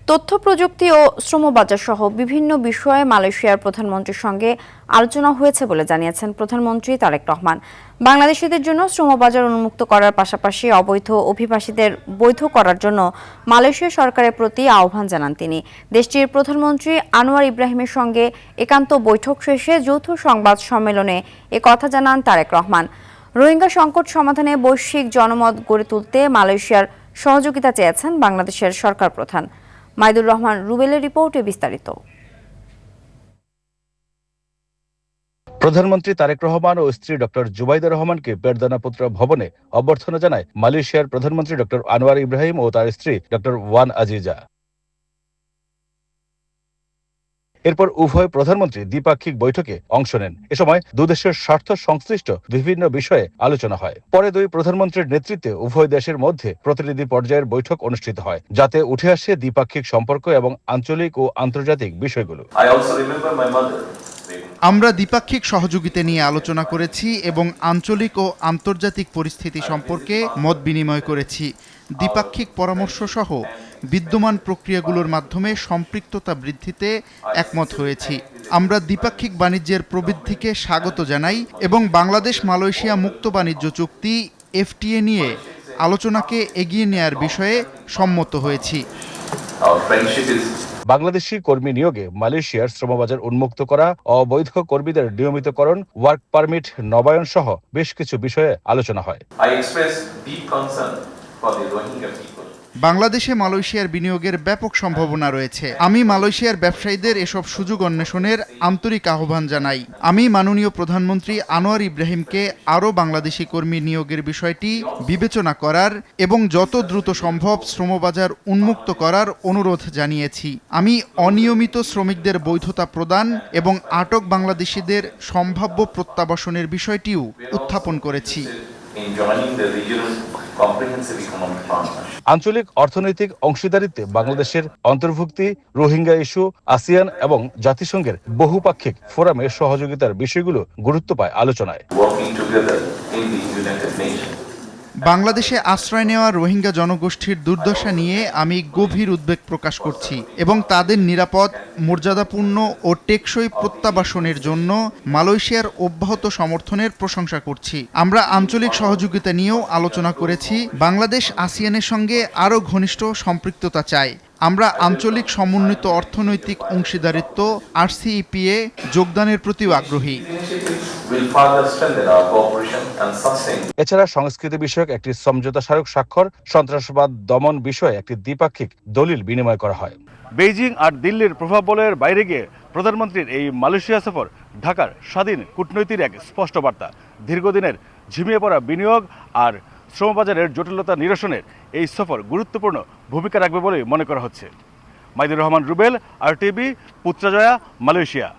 তথ্য প্রযুক্তি ও শ্রমবাজার সহ বিভিন্ন বিষয়ে মালয়েশিয়ার প্রধানমন্ত্রীর সঙ্গে আলোচনা হয়েছে বলে জানিয়েছেন প্রধানমন্ত্রী তারেক রহমান। বাংলাদেশিদের জন্য শ্রমবাজার উন্মুক্ত করার পাশাপাশি অবৈধ অভিবাসীদের বৈধ করার জন্য মালয়েশিয়া সরকারের প্রতি আহ্বান জানান তিনি। দেশটির প্রধানমন্ত্রী আনোয়ার ইব্রাহিমের সঙ্গে একান্ত বৈঠক শেষে যৌথ সংবাদ সম্মেলনে কথা জানান তারেক রহমান। রোহিঙ্গা সংকট সমাধানে বৈশ্বিক জনমত গড়ে তুলতে মালয়েশিয়ার সহযোগিতা চেয়েছেন বাংলাদেশের সরকার প্রধান। মাইদুর রহমান রুবেলের রিপোর্টে বিস্তারিত। প্রধানমন্ত্রী তারেক রহমান ও স্ত্রী ডক্টর জুবাইদা রহমানকে পেরদানাপুত্র ভবনে অভ্যর্থনা জানায় মালয়েশিয়ার প্রধানমন্ত্রী ডক্টর আনোয়ার ইব্রাহিম ও তার স্ত্রী ডক্টর ওয়ান আজিজা। এরপর উভয় প্রধানমন্ত্রী দ্বিপাক্ষিক বৈঠকে অংশ নেন। এ সময় দুদেশের স্বার্থ সংশ্লিষ্ট বিভিন্ন বিষয়ে আলোচনা হয়। পরে দুই প্রধানমন্ত্রীর নেতৃত্বে উভয় দেশের মধ্যে প্রতিনিধি পর্যায়ের বৈঠক অনুষ্ঠিত হয়, যাতে উঠে আসে দ্বিপাক্ষিক সম্পর্ক এবং আঞ্চলিক ও আন্তর্জাতিক বিষয়গুলো। আমরা দ্বিপাক্ষিক সহযোগিতা নিয়ে আলোচনা করেছি এবং আঞ্চলিক ও আন্তর্জাতিক পরিস্থিতি সম্পর্কে মত বিনিময় করেছি। দ্বিপাক্ষিক পরামর্শ সহ বিদ্যমান প্রক্রিয়াগুলোর মাধ্যমে সম্পৃক্ততা বৃদ্ধিতে একমত হয়েছি। আমরা দ্বিপাক্ষিক বাণিজ্যের প্রবৃদ্ধিকে স্বাগত জানাই এবং বাংলাদেশ মালয়েশিয়া মুক্ত বাণিজ্য চুক্তি FTA নিয়ে আলোচনাকে এগিয়ে নেয়ার বিষয়ে সম্মত হয়েছি। বাংলাদেশি কর্মী নিয়োগে মালয়েশিয়ার শ্রমবাজার উন্মুক্ত করা, অবৈধ কর্মীদের নিয়মিতকরণ, ওয়ার্ক পারমিট নবায়ন সহ বেশ কিছু বিষয়ে আলোচনা হয়। বাংলাদেশে মালয়েশিয়ার বিনিয়োগের ব্যাপক সম্ভাবনা রয়েছে। আমি মালয়েশিয়ার ব্যবসায়ীদের এসব সুযোগ অন্বেষণের আন্তরিক আহ্বান জানাই। আমি মাননীয় প্রধানমন্ত্রী আনোয়ার ইব্রাহিমকে আরও বাংলাদেশি কর্মী নিয়োগের বিষয়টি বিবেচনা করার এবং যত দ্রুত সম্ভব শ্রমবাজার উন্মুক্ত করার অনুরোধ জানিয়েছি। আমি অনিয়মিত শ্রমিকদের বৈধতা প্রদান এবং আটক বাংলাদেশিদের সম্ভাব্য প্রত্যাবাসনের বিষয়টিও উত্থাপন করেছি। আঞ্চলিক অর্থনৈতিক অংশীদারিত্বে বাংলাদেশের অন্তর্ভুক্তি, রোহিঙ্গা ইস্যু, আসিয়ান এবং জাতিসংঘের বহুপাক্ষিক ফোরামে সহযোগিতার বিষয়গুলো গুরুত্ব পায় আলোচনায়। বাংলাদেশে আশ্রয় নেওয়া রোহিঙ্গা জনগোষ্ঠীর দুর্দশা নিয়ে আমি গভীর উদ্বেগ প্রকাশ করছি এবং তাদের নিরাপদ, মর্যাদাপূর্ণ ও টেকসই প্রত্যাবাসনের জন্য মালয়েশিয়ার অব্যাহত সমর্থনের প্রশংসা করছি। আমরা আঞ্চলিক সহযোগিতা নিয়েও আলোচনা করেছি। বাংলাদেশ আসিয়ানের সঙ্গে আরও ঘনিষ্ঠ সম্পৃক্ততা চায়। আমরা আঞ্চলিক সমন্বিত অর্থনৈতিক অংশীদারিত্ব RCEP-এ যোগদানের প্রতিও আগ্রহী। এছাড়া সংস্কৃতি বিষয়ক একটি সমঝোতা স্মারক স্বাক্ষর, সন্ত্রাসবাদ দমন বিষয়ে একটি দ্বিপাক্ষিক দলিল বিনিময় করা হয়। বেইজিং আর দিল্লির প্রভাববলের বাইরে গিয়ে প্রধানমন্ত্রীর এই মালয়েশিয়া সফর ঢাকার স্বাধীন কূটনৈতিক এক স্পষ্ট বার্তা। দীর্ঘদিনের ঝিমিয়ে পড়া বিনিয়োগ আর শ্রমবাজারের জটিলতা নিরসনের এই সফর গুরুত্বপূর্ণ ভূমিকা রাখবে বলে মনে করা হচ্ছে। Maidur Rahman Rubel, RTV, Putrajaya, Malaysia.